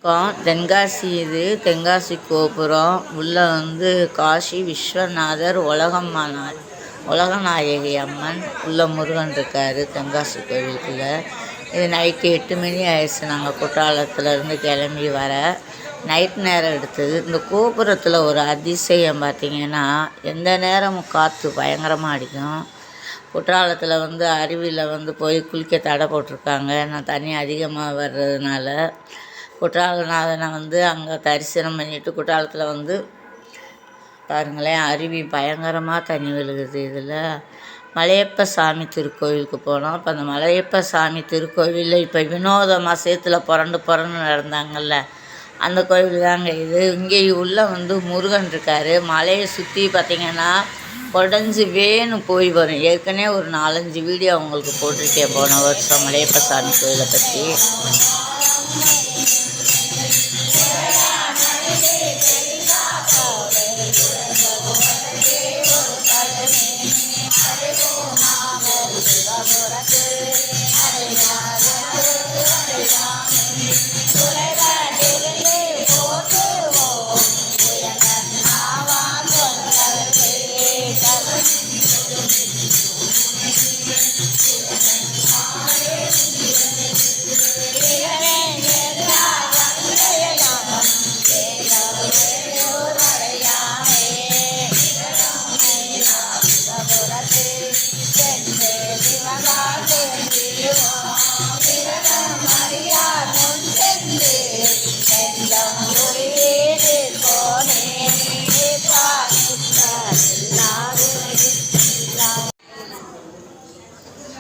இப்போ தென்காசி இது தென்காசி கோபுரம் உள்ளே வந்து காசி விஸ்வநாதர் உலகநாயகி அம்மன் உள்ள முருகன் இருக்கார் தென்காசி கோவிலுக்குள்ளே. இது நைட்டு 8 மணி ஆயிடுச்சு. நாங்கள் குற்றாலத்துலேருந்து கிளம்பி வர நைட் நேரம் எடுத்தது. இந்த கோபுரத்தில் ஒரு அதிசயம் பார்த்திங்கன்னா எந்த நேரமும் காற்று பயங்கரமாக அடிக்கும். குற்றாலத்தில் வந்து அருவியில் வந்து போய் குளிக்க தடை போட்டிருக்காங்க. நான் தண்ணி அதிகமாக வர்றதுனால குற்றாலநாதனை வந்து அங்கே தரிசனம் பண்ணிவிட்டு குற்றாலத்தில் வந்து பாருங்களேன், அருவி பயங்கரமாக தண்ணி விழுகுது. இதில் மலையப்ப சாமி திருக்கோவிலுக்கு போனோம். இப்போ அந்த மலையப்ப சாமி திருக்கோவிலில் இப்போ வினோதமாக சேத்துல புரண்டு நடந்தாங்கல்ல, அந்த கோவில் தாங்க இது. இங்கே உள்ளே வந்து முருகன் இருக்கார். மலையை சுற்றி பார்த்திங்கன்னா உடஞ்சி வேணு போய் வரும். ஏற்கனவே ஒரு 4-5 வீடியோ அவங்களுக்கு போட்டிருக்கேன் போன வருஷம் மலையப்ப சாமி கோயிலை பற்றி.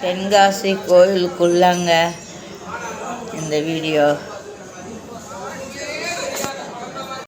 தென்காசி கோயிலுக்குள்ளங்க இந்த வீடியோ.